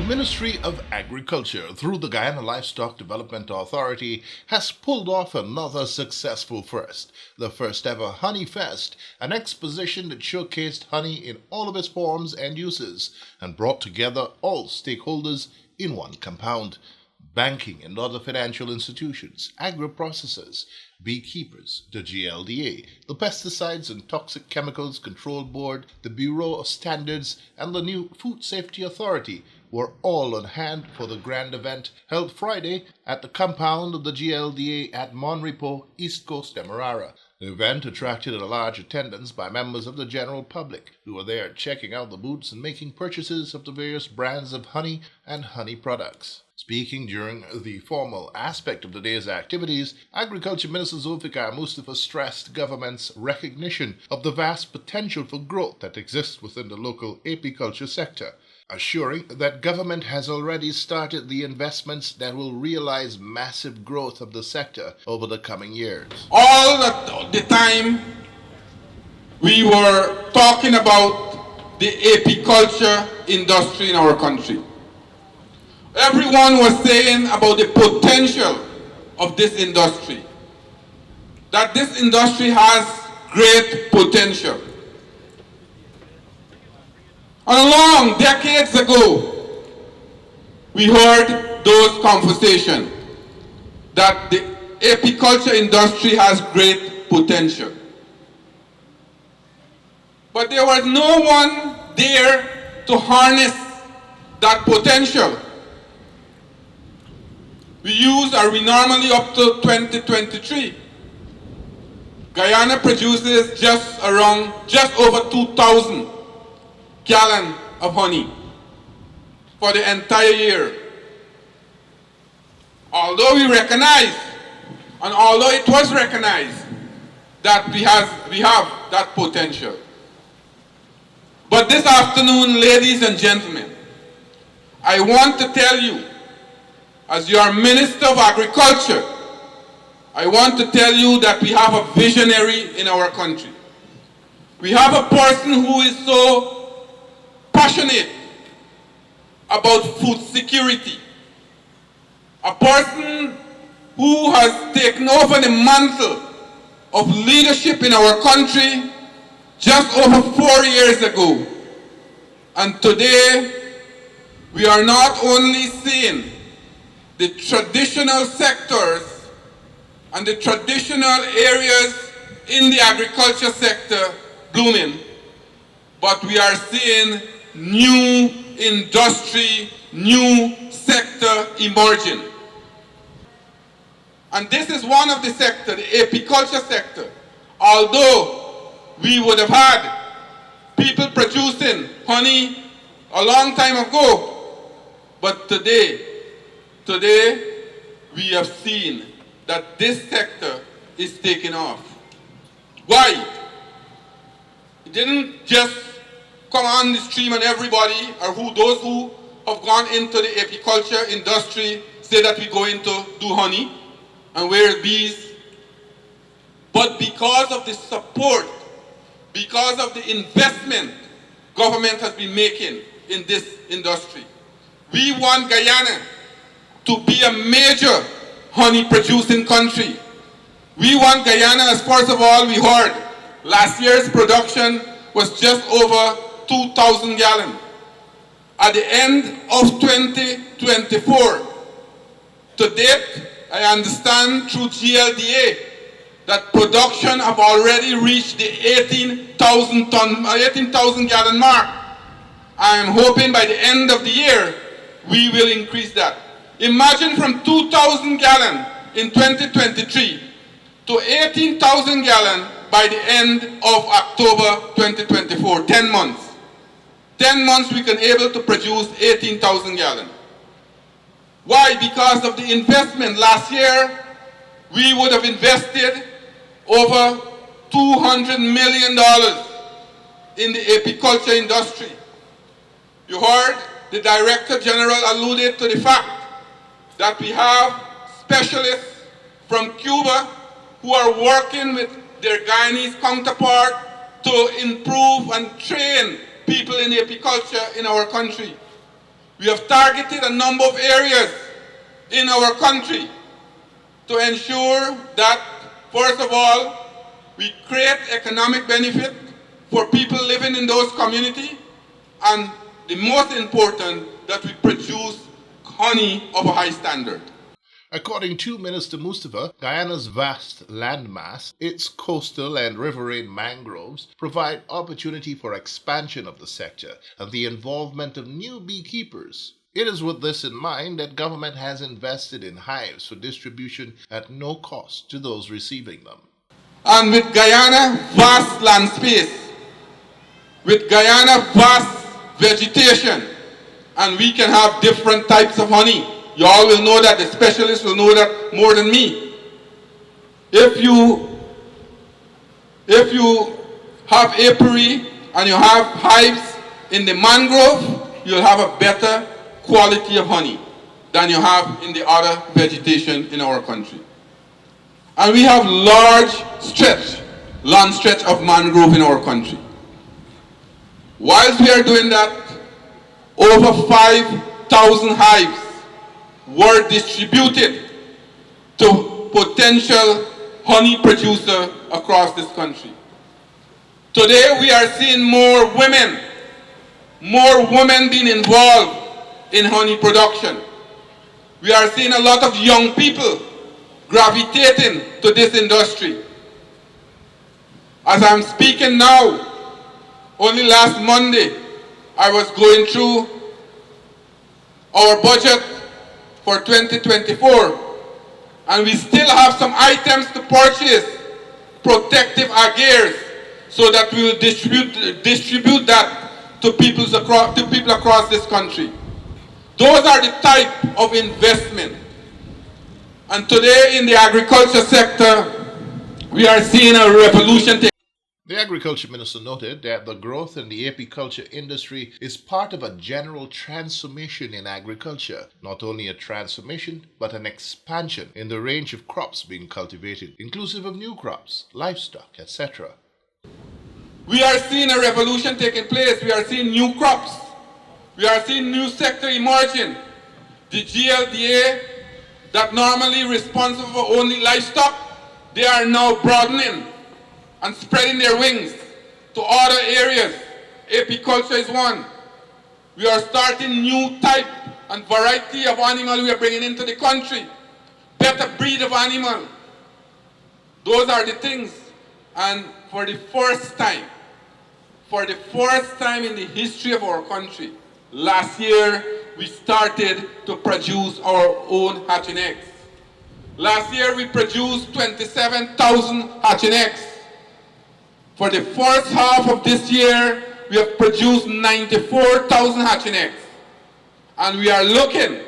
Ministry of Agriculture, through the Guyana Livestock Development Authority, has pulled off another successful first, the first ever Honey Fest, an exposition that showcased honey in all of its forms and uses, and brought together all stakeholders in one compound. Banking and other financial institutions, agro-processors, beekeepers, the GLDA, the Pesticides and Toxic Chemicals Control Board, the Bureau of Standards, and the new Food Safety Authority were all on hand for the grand event held Friday at the compound of the GLDA at Monrepo, East Coast, Demerara. The event attracted a large attendance by members of the general public who were there checking out the booths and making purchases of the various brands of honey and honey products. Speaking during the formal aspect of the day's activities, Agriculture Minister Zulfikar Mustafa stressed government's recognition of the vast potential for growth that exists within the local apiculture sector, assuring that government has already started the investments that will realize massive growth of the sector over the coming years. All the time we were talking about the apiculture industry in our country. Everyone was saying about the potential of this industry, that this industry has great potential. And long decades ago, we heard those conversations that the apiculture industry has great potential. But there was no one there to harness that potential. We normally up to 2023. Guyana produces just over 2,000 gallons of honey for the entire year. Although we recognize, and although it was recognized, that we have that potential. But this afternoon, ladies and gentlemen, I want to tell you, as your Minister of Agriculture, I want to tell you that we have a visionary in our country. We have a person who is so passionate about food security. A person who has taken over the mantle of leadership in our country just over 4 years ago. And today, we are not only seeing the traditional sectors and the traditional areas in the agriculture sector blooming, but we are seeing new industry, new sector emerging. And this is one of the sectors, the apiculture sector. Although we would have had people producing honey a long time ago, but today we have seen that this sector is taking off. Why? It didn't just come on the stream and everybody, or those who have gone into the apiculture industry say that we go into do honey and wear bees. But because of the support, because of the investment government has been making in this industry, we want Guyana to be a major honey producing country. We want Guyana, as first of all, we heard last year's production was just over 2,000 gallons. At the end of 2024, to date, I understand through GLDA that production have already reached the 18,000 gallon mark. I am hoping by the end of the year, we will increase that. Imagine from 2,000 gallons in 2023 to 18,000 gallons by the end of October 2024, 10 months. 10 months we can able to produce 18,000 gallons. Why? Because of the investment. Last year, we would have invested over $200 million in the apiculture industry. You heard the Director General alluded to the fact that we have specialists from Cuba who are working with their Guyanese counterpart to improve and train people in apiculture in our country. We have targeted a number of areas in our country to ensure that, first of all, we create economic benefit for people living in those communities, and the most important, that we produce honey of a high standard. According to Minister Mustafa, Guyana's vast landmass, its coastal and riverine mangroves provide opportunity for expansion of the sector and the involvement of new beekeepers. It is with this in mind that government has invested in hives for distribution at no cost to those receiving them. And with Guyana vast land space, with Guyana vast vegetation, and we can have different types of honey. You all will know that, the specialists will know that more than me. If you have apiary and you have hives in the mangrove, you'll have a better quality of honey than you have in the other vegetation in our country. And we have long stretch of mangrove in our country. Whilst we are doing that, over 5,000 hives were distributed to potential honey producers across this country. Today we are seeing more women being involved in honey production. We are seeing a lot of young people gravitating to this industry. As I'm speaking now, only last Monday, I was going through our budget for 2024, and we still have some items to purchase, protective gears, so that we will distribute that to people across this country. Those are the type of investment. And today in the agriculture sector, we are seeing a revolution take. The Agriculture Minister noted that the growth in the apiculture industry is part of a general transformation in agriculture. Not only a transformation, but an expansion in the range of crops being cultivated, inclusive of new crops, livestock, etc. We are seeing a revolution taking place. We are seeing new crops. We are seeing new sector emerging. The GLDA that normally responsible for only livestock, they are now broadening and spreading their wings to other areas. Apiculture is one. We are starting new type and variety of animal we are bringing into the country. Better breed of animal. Those are the things. And for the first time in the history of our country, last year we started to produce our own hatching eggs. Last year we produced 27,000 hatching eggs. For the first half of this year, we have produced 94,000 hatching eggs. And we are looking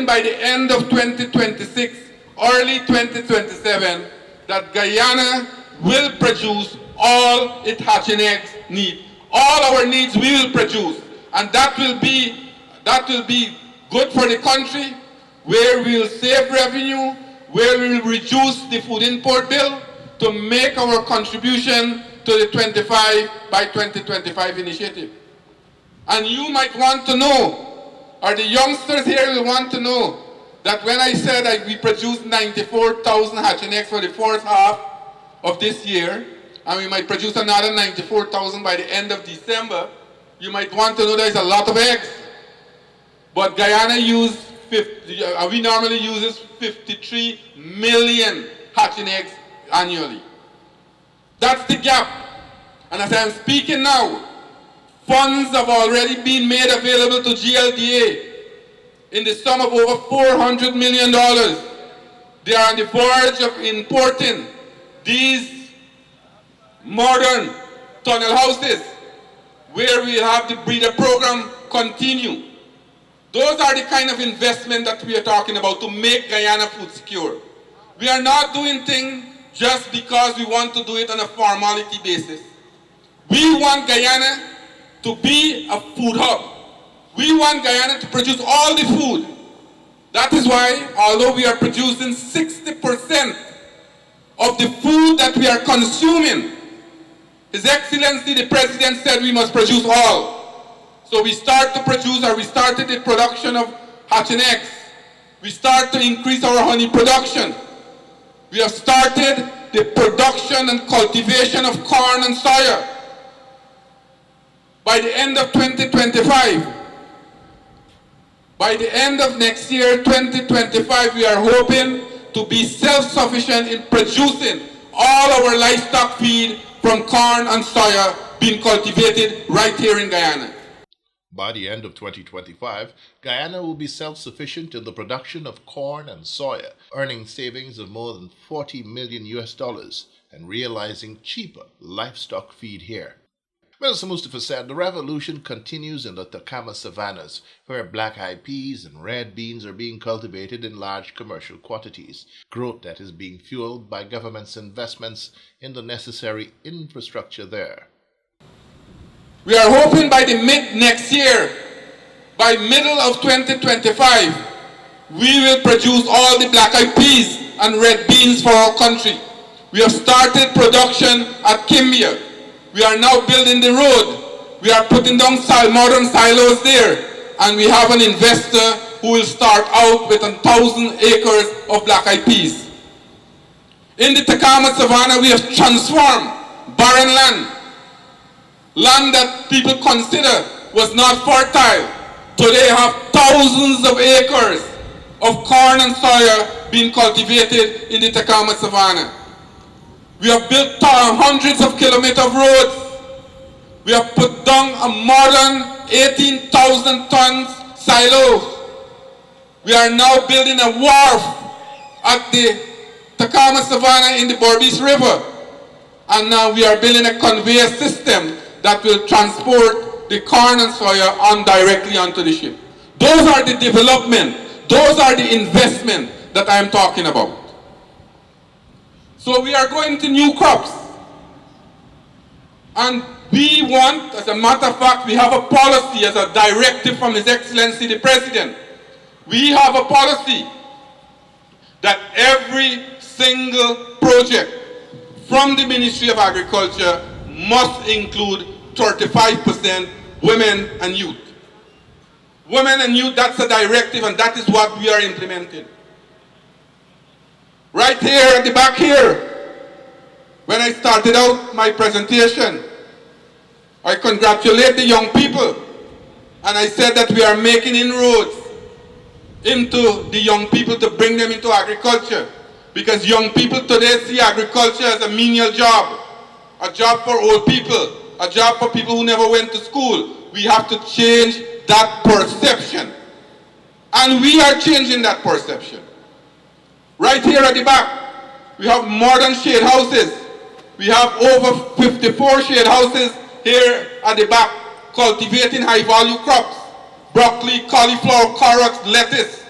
by the end of 2026, early 2027, that Guyana will produce all its hatching eggs need. All our needs we will produce. And that will be good for the country, where we will save revenue, where we will reduce the food import bill, to make our contribution to the 25 by 2025 initiative. And you might want to know, or the youngsters here will want to know, that when I said that we produced 94,000 hatching eggs for the first half of this year, and we might produce another 94,000 by the end of December, you might want to know there's a lot of eggs. But Guyana we normally uses 53 million hatching eggs annually. That's the gap. And as I'm speaking now, funds have already been made available to GLDA in the sum of over $400 million. They are on the verge of importing these modern tunnel houses where we have the breeder program continue. Those are the kind of investment that we are talking about to make Guyana food secure. We are not doing things just because we want to do it on a formality basis. We want Guyana to be a food hub. We want Guyana to produce all the food. That is why, although we are producing 60% of the food that we are consuming, His Excellency the President said we must produce all. So we start to produce, or we started the production of hatching eggs. We start to increase our honey production. We have started the production and cultivation of corn and soya. By the end of 2025, by the end of next year, 2025, we are hoping to be self-sufficient in producing all our livestock feed from corn and soya being cultivated right here in Guyana. By the end of 2025, Guyana will be self-sufficient in the production of corn and soya, earning savings of more than $40 million and realizing cheaper livestock feed here. Minister Mustafa said the revolution continues in the Tacoma savannas, where black-eyed peas and red beans are being cultivated in large commercial quantities, growth that is being fueled by government's investments in the necessary infrastructure there. We are hoping by the mid-next year, by middle of 2025, we will produce all the black-eyed peas and red beans for our country. We have started production at Kimbia. We are now building the road. We are putting down modern silos there. And we have an investor who will start out with 1,000 acres of black-eyed peas. In the Tacoma Savannah, we have transformed barren land that people consider was not fertile. Today have thousands of acres of corn and soya being cultivated in the Tacoma Savannah. We have built hundreds of kilometers of roads. We have put down a modern 18,000 tons silo. We are now building a wharf at the Tacoma Savannah in the Berbice River. And now we are building a conveyor system that will transport the corn and soya on directly onto the ship. Those are the development, those are the investment that I am talking about. So we are going to new crops. And we want, as a matter of fact, we have a policy as a directive from His Excellency the President. We have a policy that every single project from the Ministry of Agriculture must include 35% women and youth. Women and youth, that's a directive, and that is what we are implementing. Right here at the back here, when I started out my presentation, I congratulate the young people, and I said that we are making inroads into the young people to bring them into agriculture, because young people today see agriculture as a menial job, a job for old people, a job for people who never went to school. We have to change that perception, and we are changing that perception. Right here at the back, we have modern shade houses. We have over 54 shade houses here at the back, cultivating high-value crops, broccoli, cauliflower, carrots, lettuce.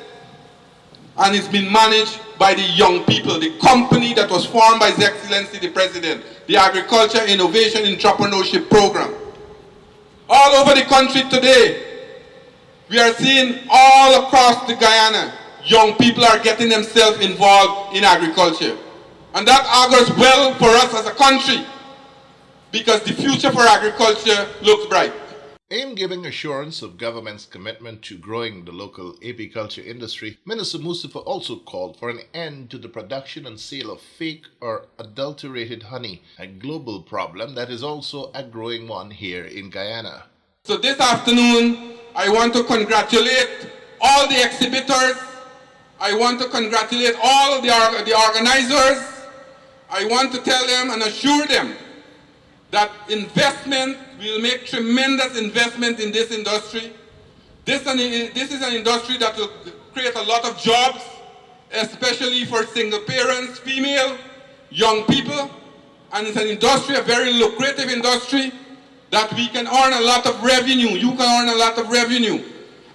And it's been managed by the young people, the company that was formed by His Excellency the President, the Agriculture Innovation Entrepreneurship Program. All over the country today, we are seeing all across the Guyana, young people are getting themselves involved in agriculture. And that augurs well for us as a country, because the future for agriculture looks bright. In giving assurance of government's commitment to growing the local apiculture industry, Minister Mustafa also called for an end to the production and sale of fake or adulterated honey, a global problem that is also a growing one here in Guyana. So this afternoon, I want to congratulate all the exhibitors. I want to congratulate all the organizers. I want to tell them and assure them that investment, will make tremendous investment in this industry. This is an industry that will create a lot of jobs, especially for single parents, female, young people. And it's an industry, a very lucrative industry, that we can earn a lot of revenue. You can earn a lot of revenue.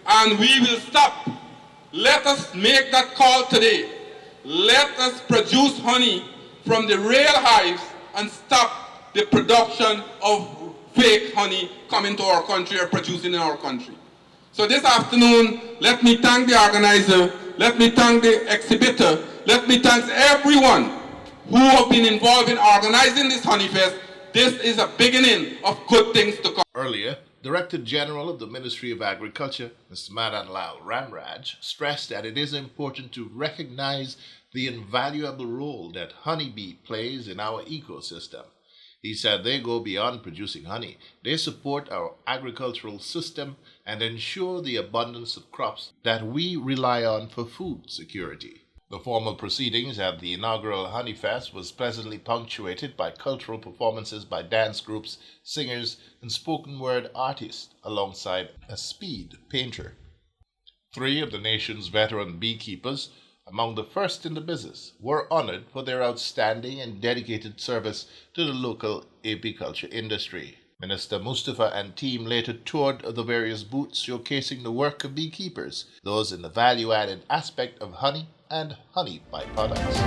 And we will stop. Let us make that call today. Let us produce honey from the real hives and stop the production of fake honey coming to our country or producing in our country. So this afternoon, let me thank the organizer, let me thank the exhibitor, let me thank everyone who have been involved in organizing this Honey Fest. This is a beginning of good things to come. Earlier, Director General of the Ministry of Agriculture, Mr. Madan Lal Ramraj, stressed that it is important to recognize the invaluable role that honeybee plays in our ecosystem. He said they go beyond producing honey. They support our agricultural system and ensure the abundance of crops that we rely on for food security. The formal proceedings at the inaugural Honey Fest was pleasantly punctuated by cultural performances by dance groups, singers, and spoken word artists, alongside a speed painter. 3 of the nation's veteran beekeepers, among the first in the business, were honored for their outstanding and dedicated service to the local apiculture industry. Minister Mustafa and team later toured the various booths showcasing the work of beekeepers, those in the value-added aspect of honey and honey byproducts.